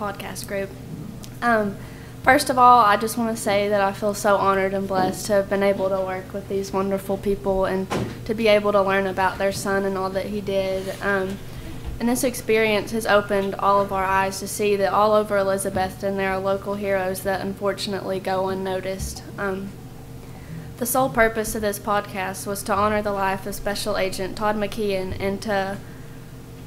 podcast group. First of all, I just want to say that I feel so honored and blessed to have been able to work with these wonderful people and to be able to learn about their son and all that he did. And this experience has opened all of our eyes to see that all over Elizabethton there are local heroes that unfortunately go unnoticed. The sole purpose of this podcast was to honor the life of Special Agent Todd McKeon and to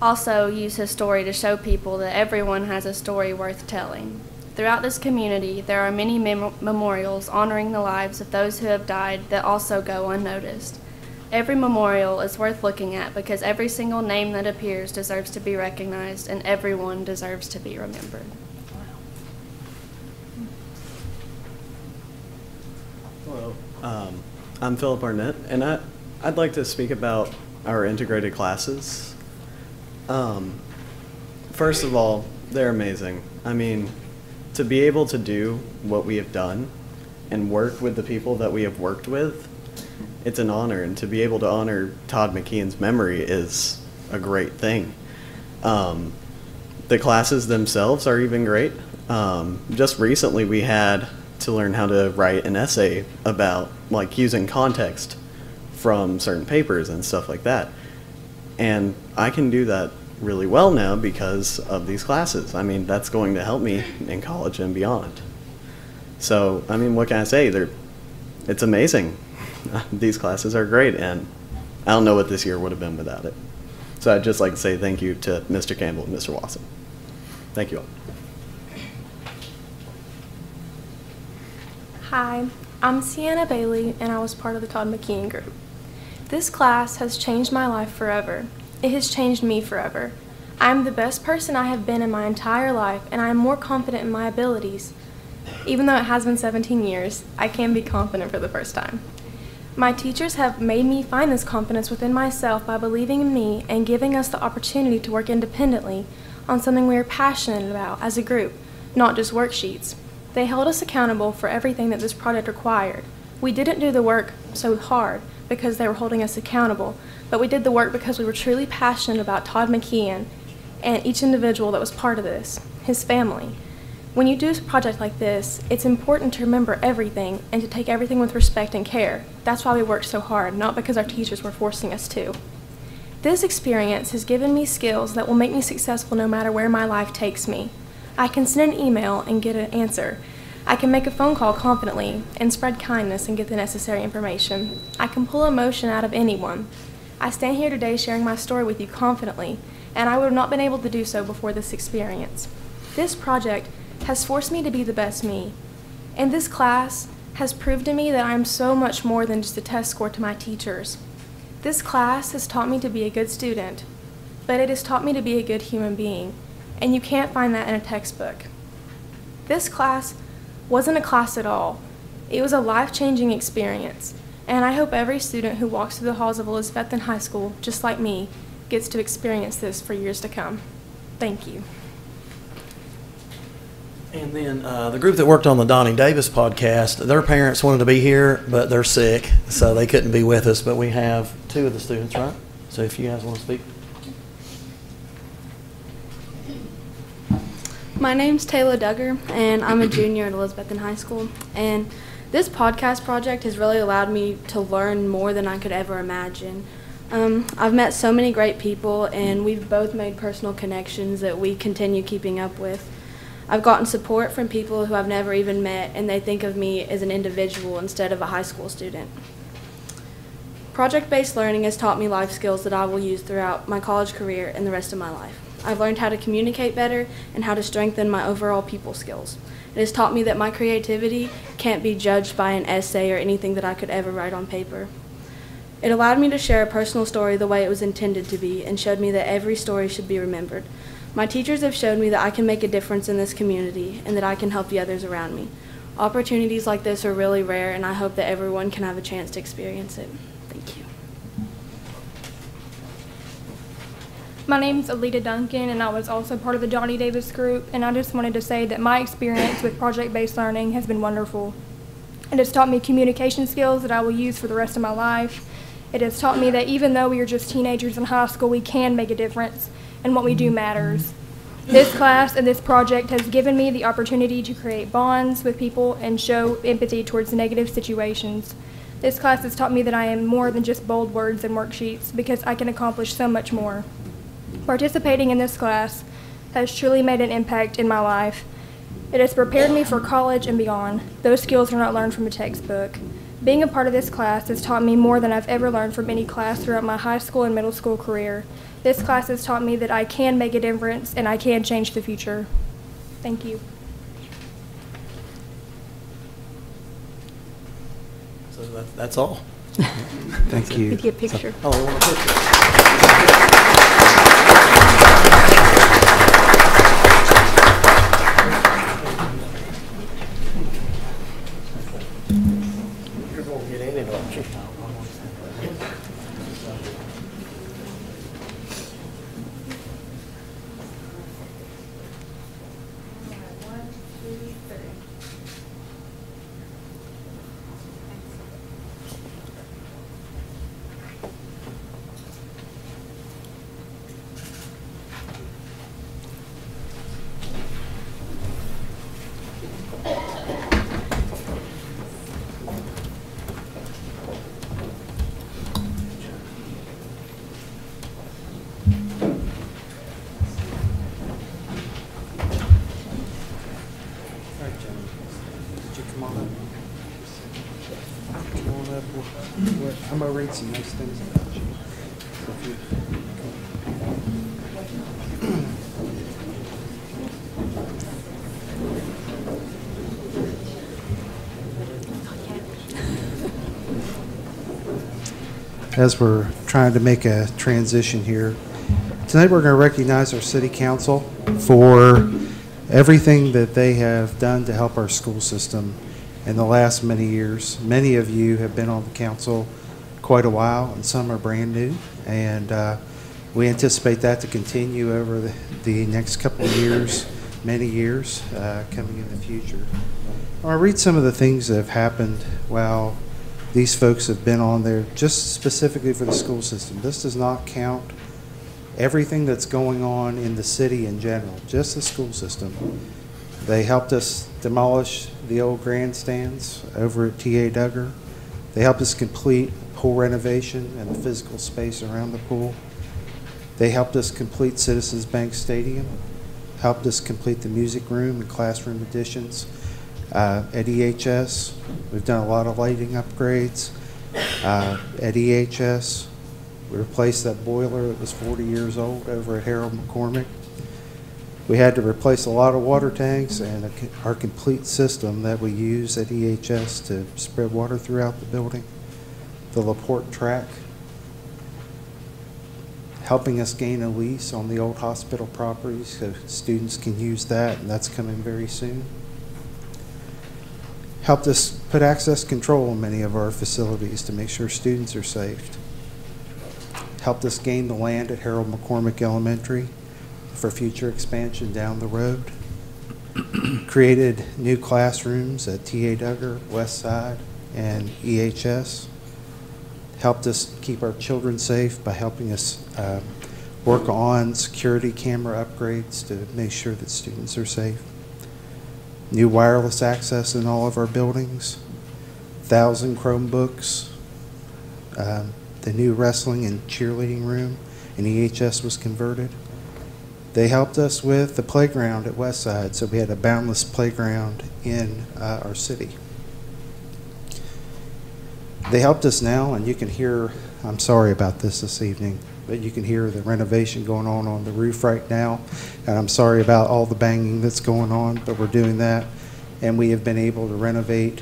also use his story to show people that everyone has a story worth telling. Throughout this community, there are many memorials honoring the lives of those who have died that also go unnoticed. Every memorial is worth looking at because every single name that appears deserves to be recognized and everyone deserves to be remembered. Hello, I'm Philip Arnett, and I'd like to speak about our integrated classes. First of all, they're amazing. I mean, to be able to do what we have done and work with the people that we have worked with, it's an honor, and to be able to honor Todd McKeon's memory is a great thing. The classes themselves are even great. Just recently we had to learn how to write an essay about like using context from certain papers and stuff like that. And I can do that really well now because of these classes. I mean, that's going to help me in college and beyond. So, I mean, what can I say? It's amazing. These classes are great, and I don't know what this year would have been without it. So I'd just like to say thank you to Mr. Campbell and Mr. Watson. Thank you all. Hi, I'm Sienna Bailey, and I was part of the Todd McKeon group. This class has changed my life forever. It has changed me forever. I am the best person I have been in my entire life, and I am more confident in my abilities. Even though it has been 17 years, I can be confident for the first time. My teachers have made me find this confidence within myself by believing in me and giving us the opportunity to work independently on something we are passionate about as a group, not just worksheets. They held us accountable for everything that this project required. We didn't do the work so hard because they were holding us accountable, but we did the work because we were truly passionate about Todd McKeon and each individual that was part of this, his family. When you do a project like this, it's important to remember everything and to take everything with respect and care. That's why we worked so hard, not because our teachers were forcing us to. This experience has given me skills that will make me successful no matter where my life takes me. I can send an email and get an answer. I can make a phone call confidently and spread kindness and get the necessary information. I can pull emotion out of anyone. I stand here today sharing my story with you confidently, and I would have not been able to do so before this experience. This project has forced me to be the best me, and this class has proved to me that I am so much more than just a test score to my teachers. This class has taught me to be a good student, but it has taught me to be a good human being, and you can't find that in a textbook. This class wasn't a class at all. It was a life-changing experience, and I hope every student who walks through the halls of Elizabethton High School, just like me, gets to experience this for years to come. Thank you. And then the group that worked on the Donnie Davis podcast, their parents wanted to be here, but they're sick, so they couldn't be with us. But we have two of the students, right? So if you guys want to speak. My name's Taylor Duggar, and I'm a junior at Elizabethton High School. And this podcast project has really allowed me to learn more than I could ever imagine. I've met so many great people, and we've both made personal connections that we continue keeping up with. I've gotten support from people who I've never even met, and they think of me as an individual instead of a high school student. Project-based learning has taught me life skills that I will use throughout my college career and the rest of my life. I've learned how to communicate better and how to strengthen my overall people skills. It has taught me that my creativity can't be judged by an essay or anything that I could ever write on paper. It allowed me to share a personal story the way it was intended to be and showed me that every story should be remembered. My teachers have showed me that I can make a difference in this community and that I can help the others around me. Opportunities like this are really rare, and I hope that everyone can have a chance to experience it. Thank you. My name is Alita Duncan, and I was also part of the Donnie Davis group, and I just wanted to say that my experience with project-based learning has been wonderful. It has taught me communication skills that I will use for the rest of my life. It has taught me that even though we are just teenagers in high school, we can make a difference, and what we do matters. This class and this project has given me the opportunity to create bonds with people and show empathy towards negative situations. This class has taught me that I am more than just bold words and worksheets because I can accomplish so much more. Participating in this class has truly made an impact in my life. It has prepared me for college and beyond. Those skills are not learned from a textbook. Being a part of this class has taught me more than I've ever learned from any class throughout my high school and middle school career. This class has taught me that I can make a difference and I can change the future. Thank you. So that's all. Thank you. Get a picture. Oh, we want a picture. You're going to get in it, aren't you? I'm going to read some nice things about you. As we're trying to make a transition here, tonight we're going to recognize our city council for everything that they have done to help our school system in the last many years. Many of you have been on the council quite a while, and some are brand new, and we anticipate that to continue over the next couple of years, many years coming in the future. I'll read some of the things that have happened while these folks have been on there, just specifically for the school system. This does not count everything that's going on in the city in general, just the school system. They helped us demolish the old grandstands over at T.A. Duggar. They helped us complete pool renovation and the physical space around the pool. They helped us complete Citizens Bank Stadium, helped us complete the music room and classroom additions. At EHS, we've done a lot of lighting upgrades. At EHS, we replaced that boiler that was 40 years old over at Harold McCormick. We had to replace a lot of water tanks and our complete system that we use at EHS to spread water throughout the building. The LaPorte track, helping us gain a lease on the old hospital properties so students can use that, and that's coming very soon. Helped us put access control in many of our facilities to make sure students are safe. Helped us gain the land at Harold McCormick Elementary for future expansion down the road. Created new classrooms at T.A. Duggar, West Side, and EHS. Helped us keep our children safe by helping us work on security camera upgrades to make sure that students are safe. New wireless access in all of our buildings, 1,000 Chromebooks, the new wrestling and cheerleading room in EHS was converted. They helped us with the playground at Westside, so we had a boundless playground in our city. They helped us now, and you can hear, I'm sorry about this evening, but you can hear the renovation going on the roof right now. And I'm sorry about all the banging that's going on, but we're doing that. And we have been able to renovate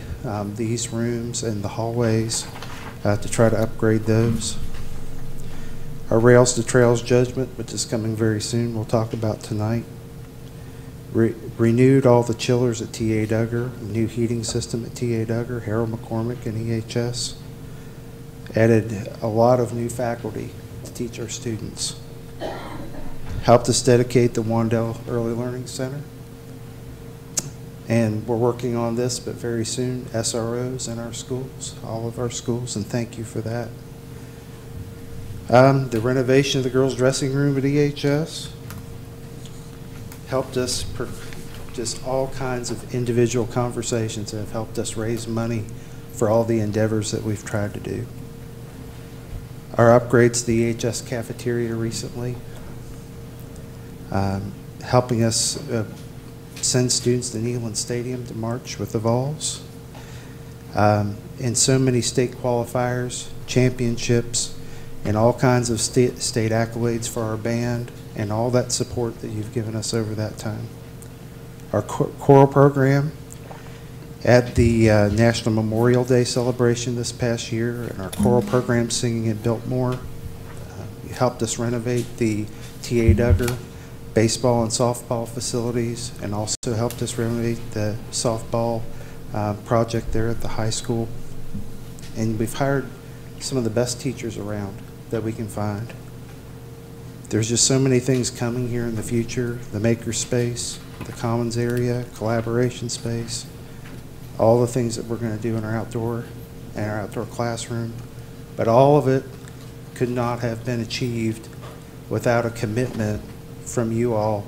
these rooms and the hallways to try to upgrade those. Our Rails to Trails judgment, which is coming very soon, we'll talk about tonight. Renewed all the chillers at T.A. Duggar, new heating system at T.A. Duggar, Harold McCormick, and EHS. Added a lot of new faculty to teach our students. Helped us dedicate the Wandell Early Learning Center. And we're working on this, but very soon, SROs in our schools, all of our schools, and thank you for that. The renovation of the girls' dressing room at EHS. helped us, just all kinds of individual conversations that have helped us raise money for all the endeavors that we've tried to do. Our upgrades to the EHS cafeteria recently, helping us send students to Neyland Stadium to march with the Vols, and so many state qualifiers, championships, and all kinds of state accolades for our band, and all that support that you've given us over that time. Our choral program at the National Memorial Day celebration this past year, and our choral program singing in Biltmore. You helped us renovate the T.A. Duggar baseball and softball facilities, and also helped us renovate the softball project there at the high school. And we've hired some of the best teachers around that we can find. There's just so many things coming here in the future, the maker space, the commons area, collaboration space, all the things that we're going to do in our outdoor classroom. But all of it could not have been achieved without a commitment from you all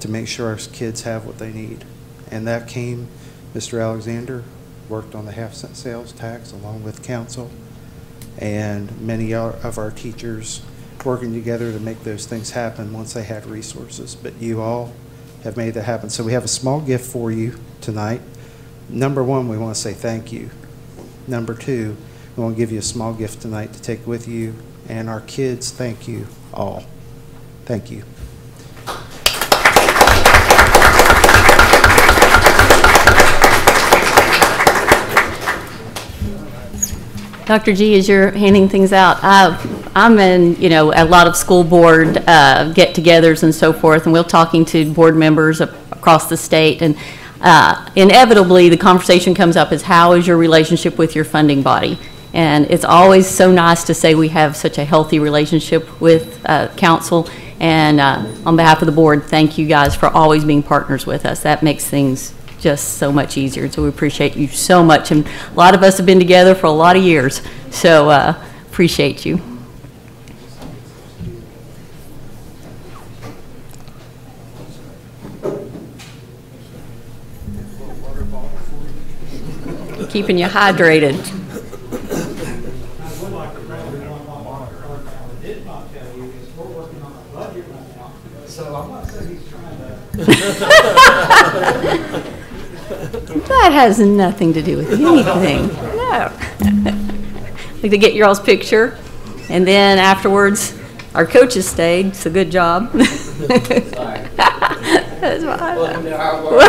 to make sure our kids have what they need. And that came, Mr. Alexander worked on the half-cent sales tax along with council, and many of our teachers working together to make those things happen once they had resources. But you all have made that happen. So we have a small gift for you tonight. Number one, we want to say thank you. Number two, we want to give you a small gift tonight to take with you. And our kids, thank you all. Thank you. Dr. G, as you're handing things out, I'm in, a lot of school board get-togethers and so forth, and we're talking to board members across the state, and inevitably the conversation comes up is, how is your relationship with your funding body? And it's always so nice to say we have such a healthy relationship with council, and on behalf of the board, thank you guys for always being partners with us. That makes things just so much easier, so we appreciate you so much, and a lot of us have been together for a lot of years, so appreciate you. Keeping you hydrated. That has nothing to do with anything. No. Like to get your all's picture, and then afterwards, our coaches stayed. So good job. Sorry. That's fine. Welcome to our world.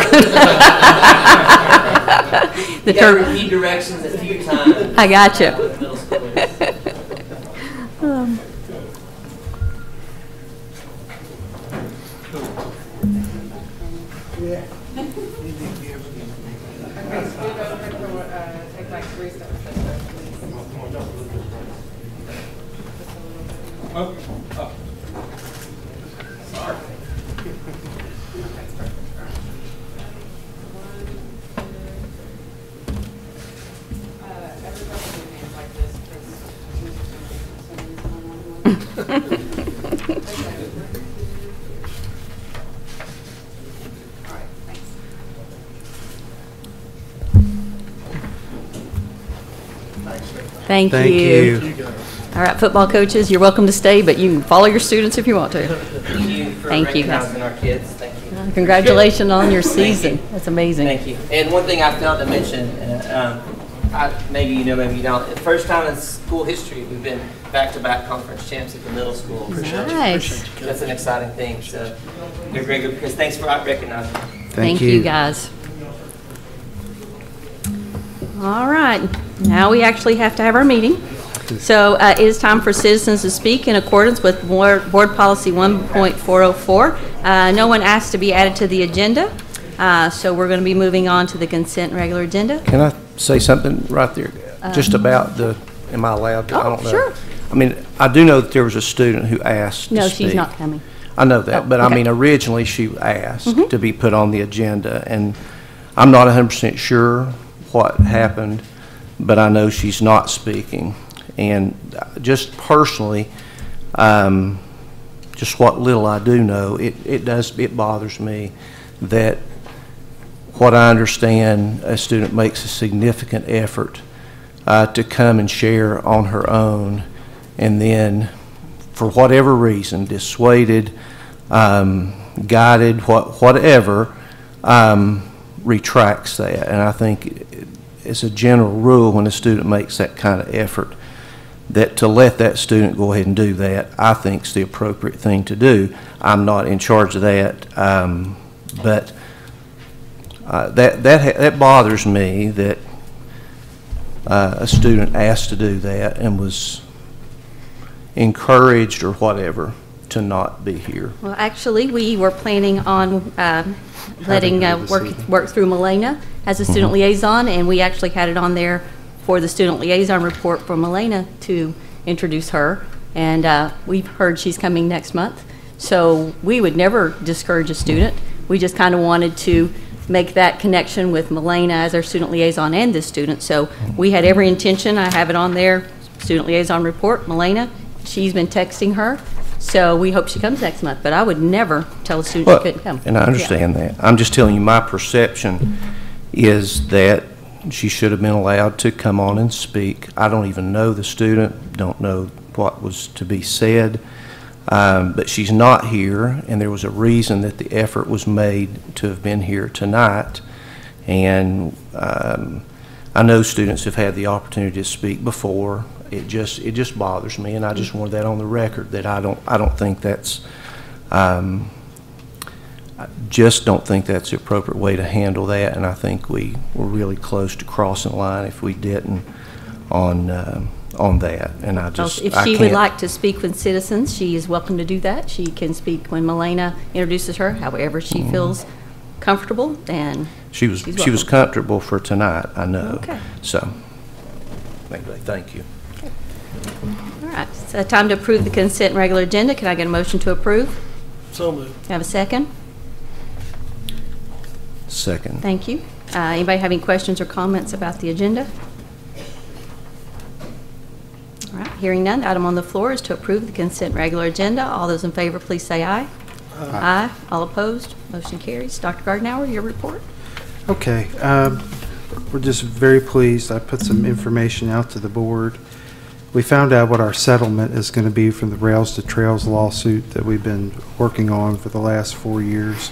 You got to repeat directions a few times. I got you. Thank you. All right, football coaches, you're welcome to stay, but you can follow your students if you want to. Thank you for recognizing our kids. Thank you. Congratulations on your season. That's amazing. Thank you. And one thing I failed to mention, maybe you know, maybe you don't. The first time in school history, we've been back-to-back conference champs at the middle school. Nice. That's an exciting thing. So you're great, because thanks for recognizing. Thank you, guys. All right, now we actually have to have our meeting. So it is time for citizens to speak in accordance with Board Policy 1.404. No one asked to be added to the agenda, so we're going to be moving on to the consent regular agenda. Can I say something right there, just about the, am I allowed to? I don't know. Sure. I mean, I do know that there was a student who asked No, to speak. she's not coming. I know that, but okay. I mean, originally she asked to be put on the agenda, and I'm not 100% sure what happened, but I know she's not speaking. And just personally, just what little I do know, it bothers me that what I understand, a student makes a significant effort to come and share on her own, and then for whatever reason, dissuaded, guided, whatever, retracts that. And I think as a general rule, when a student makes that kind of effort, that to let that student go ahead and do that, I think is the appropriate thing to do. I'm not in charge of that, but that bothers me that a student asked to do that and was encouraged or whatever to not be here. Well, actually, we were planning on letting work through Milena as a student liaison, and we actually had it on there for the student liaison report for Milena to introduce her, and we've heard she's coming next month. So we would never discourage a student. We just kind of wanted to make that connection with Milena as our student liaison and this student. So we had every intention. I have it on there, student liaison report, Milena. She's been texting her. So we hope she comes next month, but I would never tell a student she couldn't come. And I understand that. I'm just telling you my perception is that she should have been allowed to come on and speak. I don't even know the student, don't know what was to be said, but she's not here, and there was a reason that the effort was made to have been here tonight. And I know students have had the opportunity to speak before. It just bothers me, and I just wanted that on the record that I don't think that's I just don't think that's the appropriate way to handle that, and I think we were really close to crossing the line if we didn't on that. And if she would like to speak with citizens, she is welcome to do that. She can speak when Milena introduces her, however she feels comfortable, and she was comfortable for tonight, I know. Okay. So, anyway, thank you. Okay. All right, so time to approve the consent and regular agenda. Can I get a motion to approve? So moved. Have a second? Second. Thank you. Anybody have any questions or comments about the agenda? All right, hearing none, the item on the floor is to approve the consent regular agenda. All those in favor, please say aye. Aye. All opposed, motion carries. Dr. Gardenauer, your report. Okay, we're just very pleased. I put some information out to the board. We found out what our settlement is going to be from the Rails to Trails lawsuit that we've been working on for the last 4 years.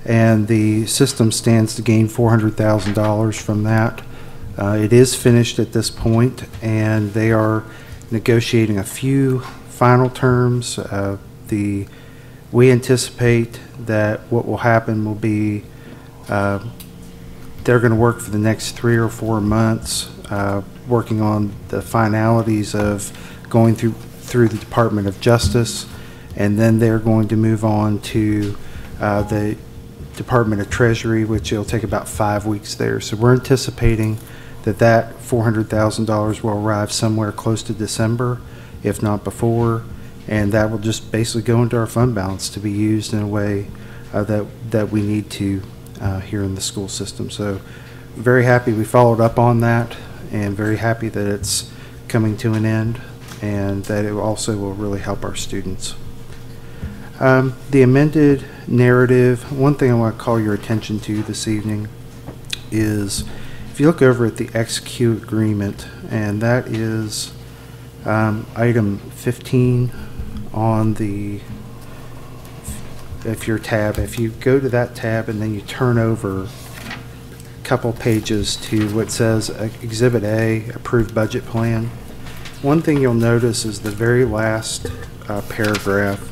And the system stands to gain $400,000 from that. It is finished at this point, and they are negotiating a few final terms. We anticipate that what will happen will be they're going to work for the next 3 or 4 months working on the finalities of going through the Department of Justice, and then they're going to move on to the Department of Treasury, which it'll take about 5 weeks there. So we're anticipating that $400,000 will arrive somewhere close to December, if not before, and that will just basically go into our fund balance to be used in a way that we need to here in the school system. So very happy we followed up on that, and very happy that it's coming to an end, and that it also will really help our students. The amended narrative, one thing I want to call your attention to this evening is if you look over at the execute agreement, and that is item 15 on the, if you go to that tab and then you turn over a couple pages to what says Exhibit A, approved budget plan, one thing you'll notice is the very last paragraph.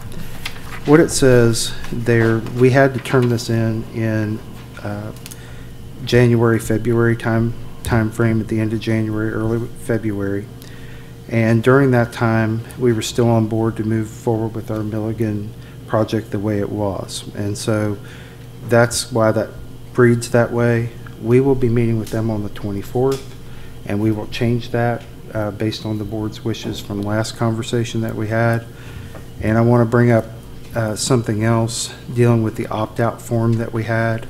What it says there, we had to turn this in January, February time frame, at the end of January, early February. And during that time, we were still on board to move forward with our Milligan project the way it was. And so that's why that breeds that way. We will be meeting with them on the 24th, and we will change that based on the board's wishes from the last conversation that we had. And I want to bring up something else dealing with the opt-out form that we had.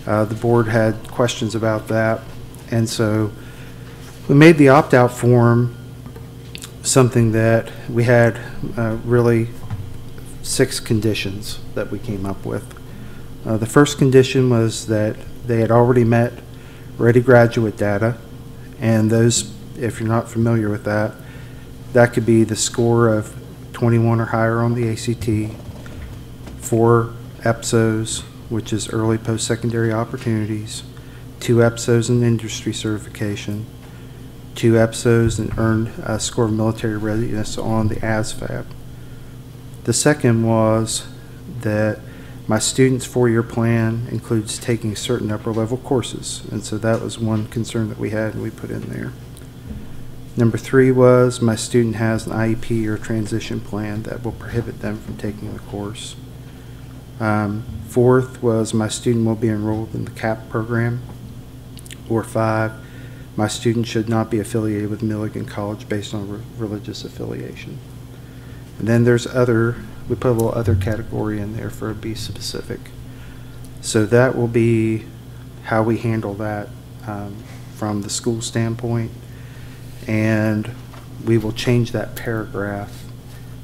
The board had questions about that, and so we made the opt-out form something that we had really 6 conditions that we came up with. The first condition was that they had already met ready graduate data, and those, if you're not familiar with that, that could be the score of 21 or higher on the ACT, 4 EPSOs, which is early post-secondary opportunities, 2 EPSOs in industry certification, 2 EPSOs and earned a score of military readiness on the ASVAB. The second was that my student's 4-year plan includes taking certain upper-level courses, and so that was one concern that we had and we put in there. Number 3 was my student has an IEP or transition plan that will prohibit them from taking the course. 4th was my student will be enrolled in the CAP program. Or 5, my student should not be affiliated with Milligan College based on religious affiliation. And then there's other, we put a little other category in there for it to be specific. So that will be how we handle that from the school standpoint. And we will change that paragraph.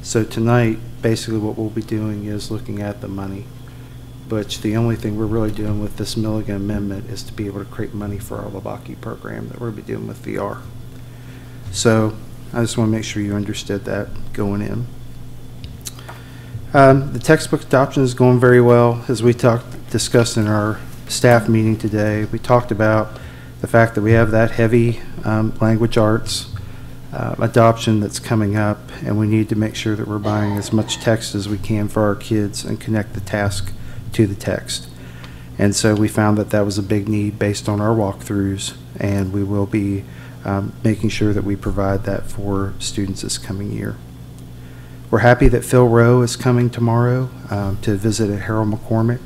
So tonight, basically what we'll be doing is looking at the money. But the only thing we're really doing with this Milligan amendment is to be able to create money for our Lubbock program that we're going to be doing with VR. So I just want to make sure you understood that going in. The textbook adoption is going very well. As we discussed in our staff meeting today, we talked about the fact that we have that heavy language arts adoption that's coming up, and we need to make sure that we're buying as much text as we can for our kids and connect the task to the text. And so we found that that was a big need based on our walkthroughs, and we will be making sure that we provide that for students this coming year. We're happy that Phil Rowe is coming tomorrow to visit at Harold McCormick,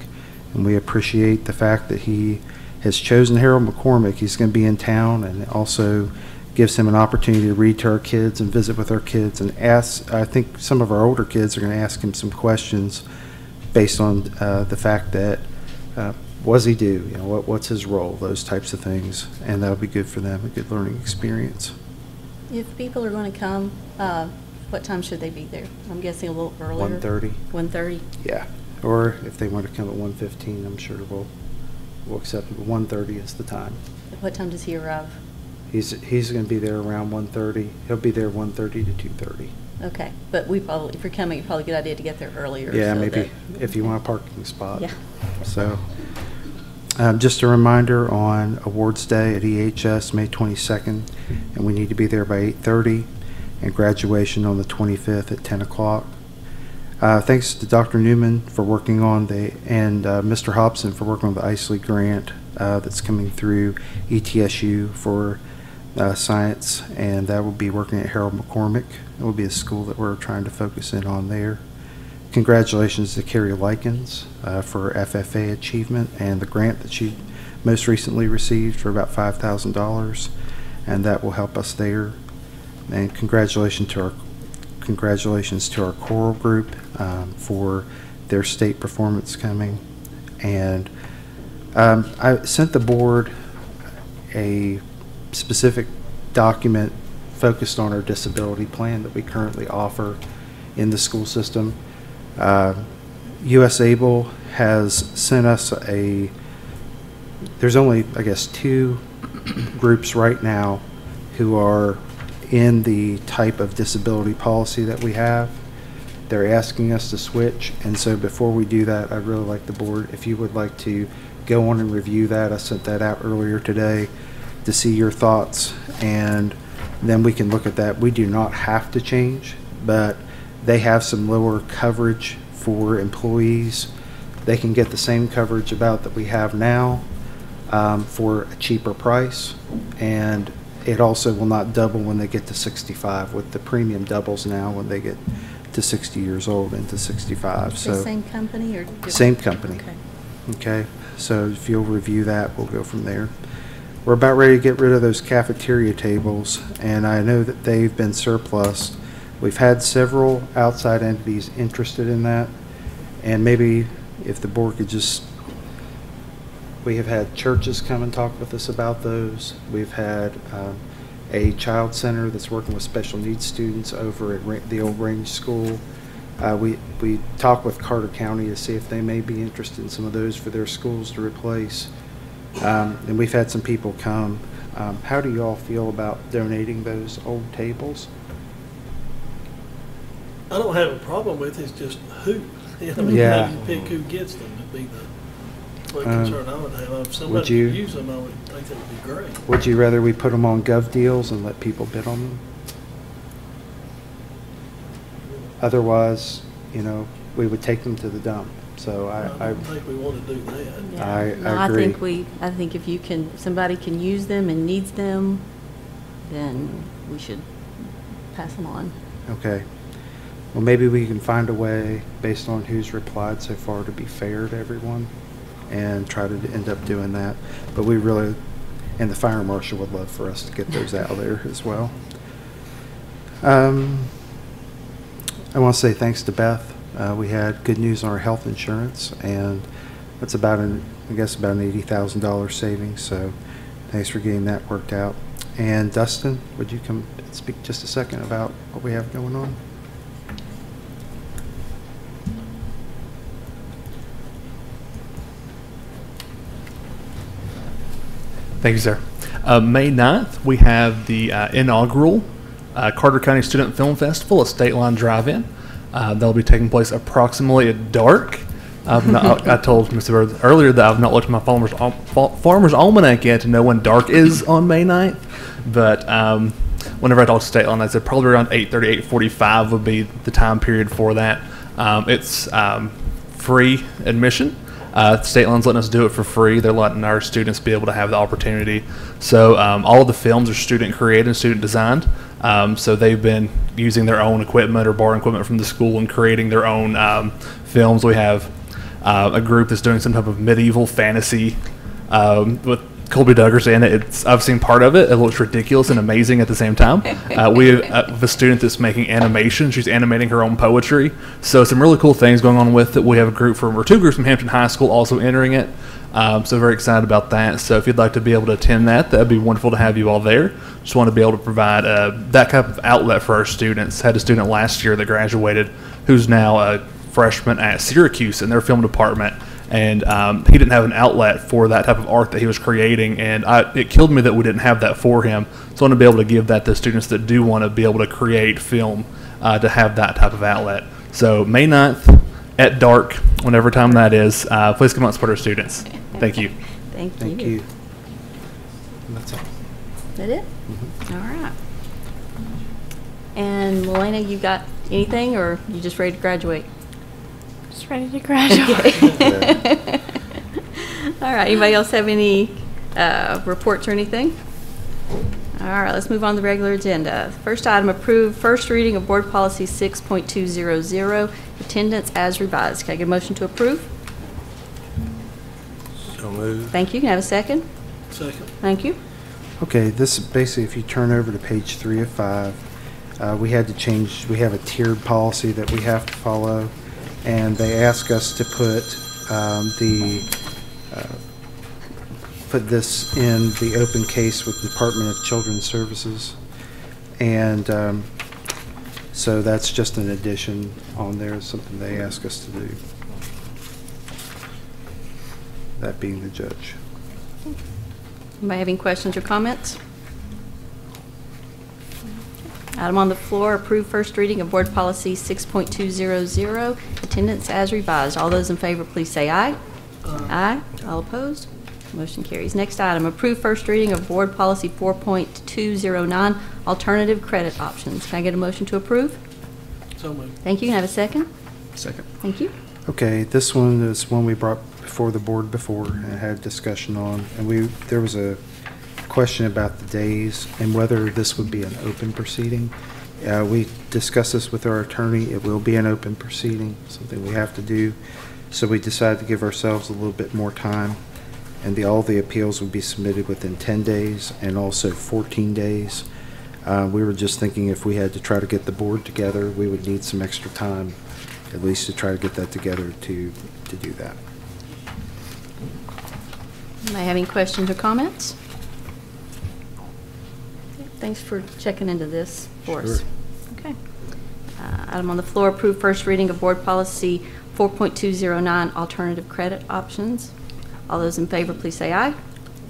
and we appreciate the fact that he has chosen Harold McCormick. He's going to be in town, and it also gives him an opportunity to read to our kids and visit with our kids and ask. I think some of our older kids are going to ask him some questions based on the fact that what does he do? You know, what's his role? Those types of things, and that'll be good for them, a good learning experience. If people are going to come, what time should they be there? I'm guessing a little earlier. 1:30. 1:30. Yeah, or if they want to come at 1:15, I'm sure we'll accept it. But 1:30 is the time. What time does he arrive? He's going to be there around 1:30. He'll be there 1:30 to 2:30. Okay, but we probably, if you're coming, probably a good idea to get there earlier. Yeah, so maybe that, if you want a parking spot. Yeah. So, just a reminder on Awards Day at EHS, May 22nd, and we need to be there by 8:30, and graduation on the 25th at 10 o'clock. Thanks to Dr. Newman for working on and Mr. Hobson for working on the ICELY grant that's coming through ETSU for science, and that will be working at Harold McCormick. It will be a school that we're trying to focus in on there. Congratulations to Carrie Likens for FFA achievement and the grant that she most recently received for about $5,000, and that will help us there. And congratulations to our choral group for their state performance coming. And I sent the board a specific document focused on our disability plan that we currently offer in the school system. US Able has sent us there's only, I guess, 2 groups right now who are in the type of disability policy that we have. They're asking us to switch, and so before we do that, I'd really like the board, if you would like to go on and review that. I sent that out earlier today to see your thoughts, and then we can look at that. We do not have to change, but they have some lower coverage for employees. They can get the same coverage about that we have now for a cheaper price, and it also will not double when they get to 65. With the premium doubles now when they get to 60 years old and to 65. So the same company or different? Same company. Okay. Okay, so if you'll review that, we'll go from there. We're about ready to get rid of those cafeteria tables, and I know that they've been surplus. We've had several outside entities interested in that, and maybe if the board could just, we have had churches come and talk with us about those. We've had a child center that's working with special needs students over at the old Range School. We talked with Carter County to see if they may be interested in some of those for their schools to replace. And we've had some people come. How do you all feel about donating those old tables? I don't have a problem with it, it's just who. I mean, Yeah. how do you pick who gets them would be the concern I would have. If somebody Would you- could use them, I would think that would be great. Would you rather we put them on Gov Deals and let people bid on them? Otherwise, we would take them to the dump. So I I don't think we want to do that. Yeah. I No, agree. I think if somebody can use them and needs them, then we should pass them on. Okay. Well, maybe we can find a way, based on who's replied so far, to be fair to everyone and try to end up doing that. But we really, and the fire marshal would love for us to get those out there as well. I want to say thanks to Beth. We had good news on our health insurance, and that's about an $80,000 savings. So thanks for getting that worked out. And Dustin, would you come speak just a second about what we have going on? Thank you, sir. May 9th, we have the inaugural Carter County Student Film Festival at State Line Drive-In. That'll be taking place approximately at dark. I told Mr. Bird earlier that I've not looked at my Farmer's Almanac yet to know when dark is on May 9th. But whenever I talked to State Line, I said probably around 8:30, 8:45 would be the time period for that. It's free admission. State Line's letting us do it for free. They're letting our students be able to have the opportunity. So all of the films are student created and student designed. So they've been using their own equipment or borrowing equipment from the school and creating their own films. We have a group that's doing some type of medieval fantasy with Colby Duggars in it. I've seen part of it. It looks ridiculous and amazing at the same time. We have a student that's making animation. She's animating her own poetry. So some really cool things going on with it. We have two groups from Hampton High School also entering it. So very excited about that. So if you'd like to be able to attend that'd be wonderful to have you all there. Just want to be able to provide that type of outlet for our students. Had a student last year that graduated who's now a freshman at Syracuse in their film department. And he didn't have an outlet for that type of art that he was creating, and it killed me that we didn't have that for him. So I want to be able to give that to students that do want to be able to create film to have that type of outlet. So May 9th at dark, whenever time that is, please come out and support our students. Thank you. Thank you. That's all. Is that it? Mm-hmm. All right. And Melena, you got anything, or you just ready to graduate? Just ready to graduate. All right. Anybody else have any reports or anything? All right. Let's move on to the regular agenda. First item, approve first reading of Board Policy 6.200, attendance as revised. Can I get a motion to approve? So moved. Thank you. Can I have a second? Second. Thank you. Okay, this is basically, if you turn over to page 3 of 5, we had to change, we have a tiered policy that we have to follow, and they ask us to put this in the open case with Department of Children's Services, and so that's just an addition on there, something they ask us to do. That being the judge. Anybody have any questions or comments? Item on the floor, approve first reading of Board Policy 6.200, attendance as revised. All those in favor, please say aye. Aye. All opposed? Motion carries. Next item, approve first reading of Board Policy 4.209, alternative credit options. Can I get a motion to approve? So moved. Thank you. Can I have a second? Second. Thank you. Okay, this one is one we brought before the board before and had discussion on, and there was a question about the days and whether this would be an open proceeding. We discussed this with our attorney. It will be an open proceeding, something we have to do. So we decided to give ourselves a little bit more time, and all the appeals would be submitted within 10 days and also 14 days. We were just thinking if we had to try to get the board together, we would need some extra time, at least to try to get that together to do that. Anybody have any questions or comments? Thanks for checking into this for us. Sure. Okay. Item on the floor, approve first reading of Board Policy 4.209, alternative credit options. All those in favor, please say aye.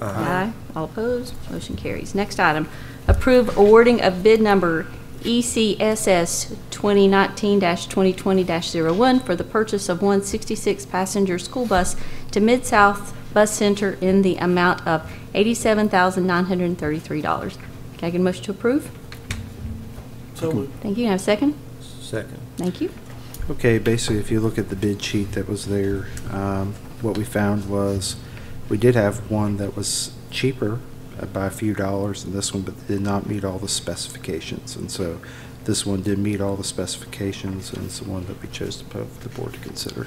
Aye. All opposed, motion carries. Next item, approve awarding of bid number ECSS 2019-2020-01 for the purchase of one 66-passenger school bus to Mid-South Bus Center in the amount of $87,933. Can I get a motion to approve? So moved. Thank you. Can I have a second? Second. Thank you. Okay, basically, if you look at the bid sheet that was there, what we found was we did have one that was cheaper by a few dollars than this one, but did not meet all the specifications. And so this one did meet all the specifications, and it's the one that we chose to put for the board to consider.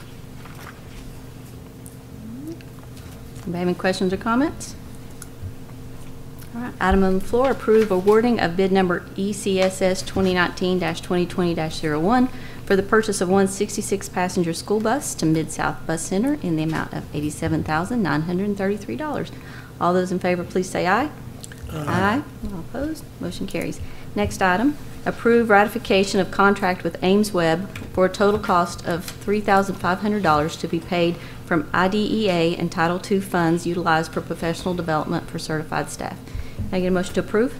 Anybody have any questions or comments? All right, item on the floor, approve awarding of bid number ECSS 2019-2020-01 for the purchase of one 66-passenger school bus to Mid-South Bus Center in the amount of $87,933. All those in favor, please say aye. Aye. All opposed, motion carries. Next item, approve ratification of contract with Ames Webb for a total cost of $3,500 to be paid from IDEA and Title II funds utilized for professional development for certified staff. Can I get a motion to approve?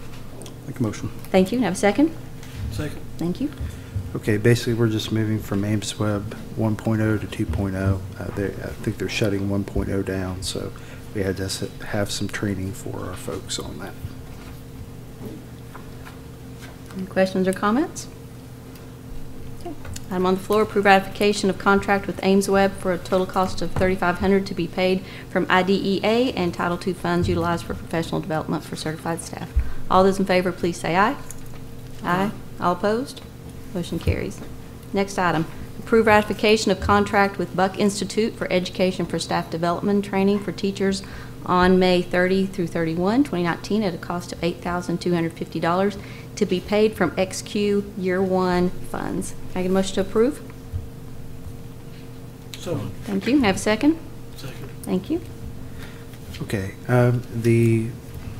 Make a motion. Thank you. Can I have a second? Second. Thank you. Okay, basically, we're just moving from Ames Web 1.0 to 2.0. I think they're shutting 1.0 down, so we had to have some training for our folks on that. Any questions or comments? Okay. Item on the floor, approve ratification of contract with Ames Webb for a total cost of $3,500 to be paid from IDEA and Title II funds utilized for professional development for certified staff. All those in favor, please say aye. Aye. All opposed? Motion carries. Next item, approve ratification of contract with Buck Institute for Education for Staff Development Training for teachers on May 30 through 31, 2019 at a cost of $8,250 to be paid from XQ Year 1 funds. Can I get a motion to approve? So moved. Thank you. Have a second? Second. Thank you. Okay, the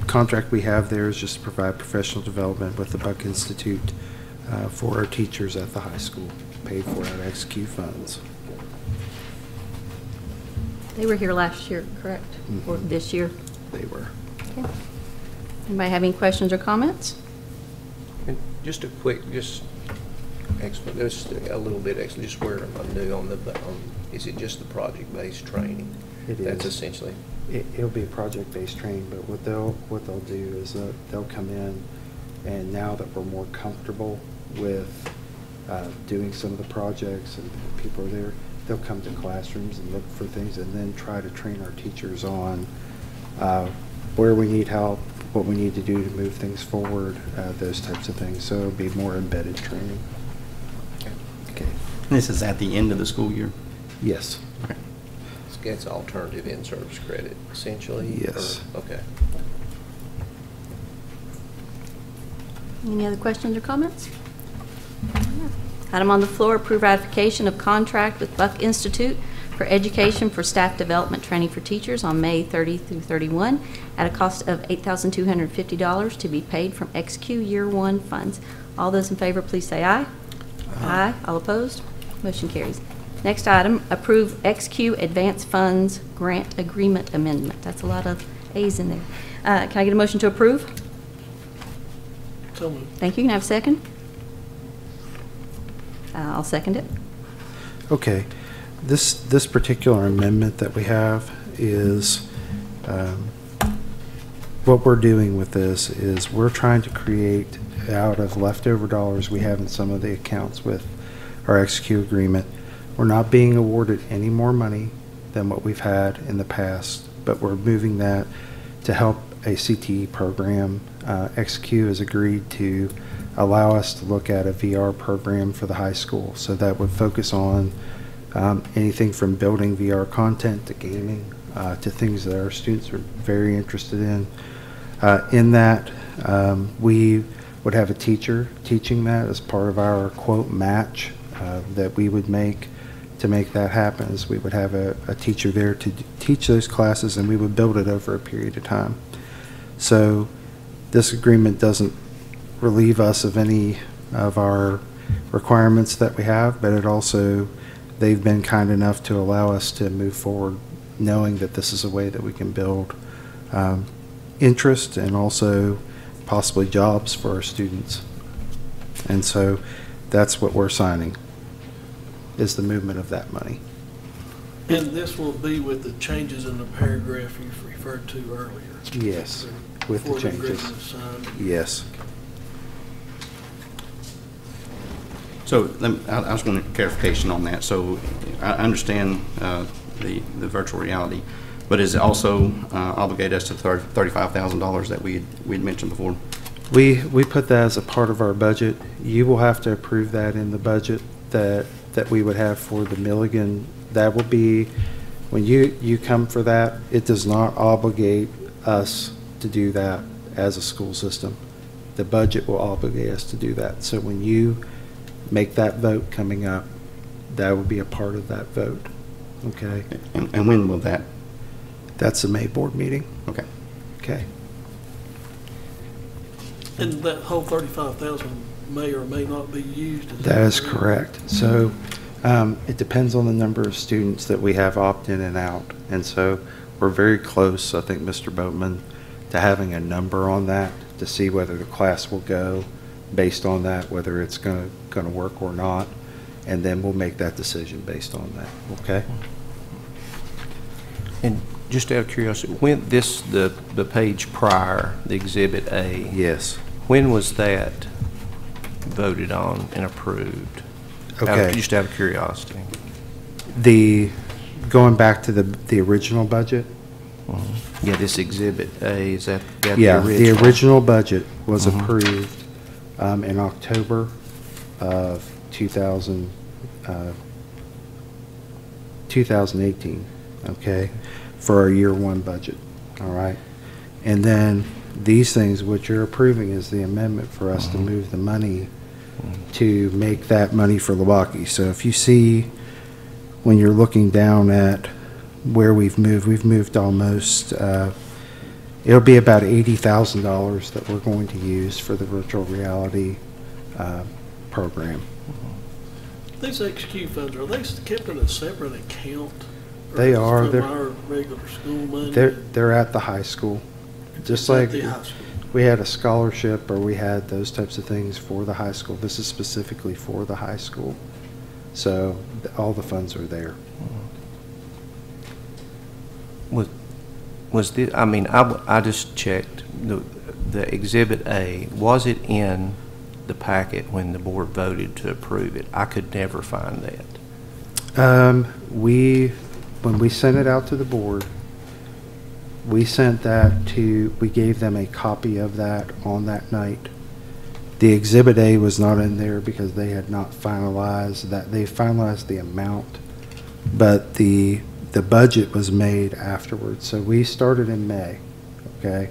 contract we have there is just to provide professional development with the Buck Institute for our teachers at the high school, paid for out of XQ funds. They were here last year, correct? Or this year? They were. Okay. Anybody have any questions or comments? And just a quick, just a little bit extra, just where I'm new on the, is it just the project-based training? It is. That's essentially. It'll be a project-based training, but what they'll do is they'll come in, and now that we're more comfortable with doing some of the projects and people are there, they'll come to classrooms and look for things and then try to train our teachers on where we need help, what we need to do to move things forward, those types of things. So it'll be more embedded training. Okay. This is at the end of the school year? Yes. Okay. It's alternative in-service credit, essentially? Yes. Or, okay. Any other questions or comments? Item on the floor, approve ratification of contract with Buck Institute for Education for Staff Development Training for Teachers on May 30 through 31 at a cost of $8,250 to be paid from XQ Year 1 funds. All those in favor, please say aye. Aye. All opposed? Motion carries. Next item, approve XQ Advance Funds Grant Agreement Amendment. That's a lot of A's in there. Can I get a motion to approve? So moved. Thank you. Can I have a second? I'll second it. Okay. This particular amendment that we have is what we're doing with this is we're trying to create out of leftover dollars we have in some of the accounts with our XQ agreement. We're not being awarded any more money than what we've had in the past, but we're moving that to help a CTE program. XQ has agreed to allow us to look at a VR program for the high school. So that would focus on anything from building VR content to gaming to things that our students are very interested in. In that, we would have a teacher teaching that as part of our quote match that we would make to make that happen. Is we would have a teacher there to teach those classes, and we would build it over a period of time. So this agreement doesn't relieve us of any of our requirements that we have, but it also, they've been kind enough to allow us to move forward knowing that this is a way that we can build interest and also possibly jobs for our students. And so that's what we're signing, is the movement of that money. And this will be with the changes in the paragraph you referred to earlier? Yes, with the Before changes. agreement is signed? Yes. So I just want clarification on that. So I understand the virtual reality, but is it also obligate us to $35,000 that we had mentioned before? We put that as a part of our budget. You will have to approve that in the budget that we would have for the Milligan. That will be, when you come for that, it does not obligate us to do that as a school system. The budget will obligate us to do that. So when you make that vote coming up, that will be a part of that vote. Okay? And when will that? That's the May board meeting. Okay. Okay. And that whole 35,000 may or may not be used? That is correct. So it depends on the number of students that we have opt-in and out. And so we're very close, I think, Mr. Boatman, to having a number on that to see whether the class will go based on that, whether it's going to work or not. And then we'll make that decision based on that. Okay? And just out of curiosity, when the page prior, the Exhibit A. Yes. When was that voted on and approved? Okay. Just out of curiosity. Going back to the original budget. Yeah, this Exhibit A, is that Yeah, the original? the original budget was approved in October of 2018, okay, for our year one budget, all right? And then these things, what you're approving is the amendment for us to move the money to make that money for Lubbock. So if you see, when you're looking down at where we've moved almost, it'll be about $80,000 that we're going to use for the virtual reality program. These XQ funds, are they kept in a separate account? Or They is this are. from our regular school money? They're at the high school. Just It's like at the high school. we had a scholarship or we had those types of things for the high school. This is specifically for the high school. So all the funds are there. Was this, I mean, I just checked, the Exhibit A, was it in the packet when the board voted to approve it? I could never find that. When we sent it out to the board, we sent that to, we gave them a copy of that on that night. The Exhibit A was not in there because they had not finalized that. They finalized the amount, but the budget was made afterwards. So we started in May, okay?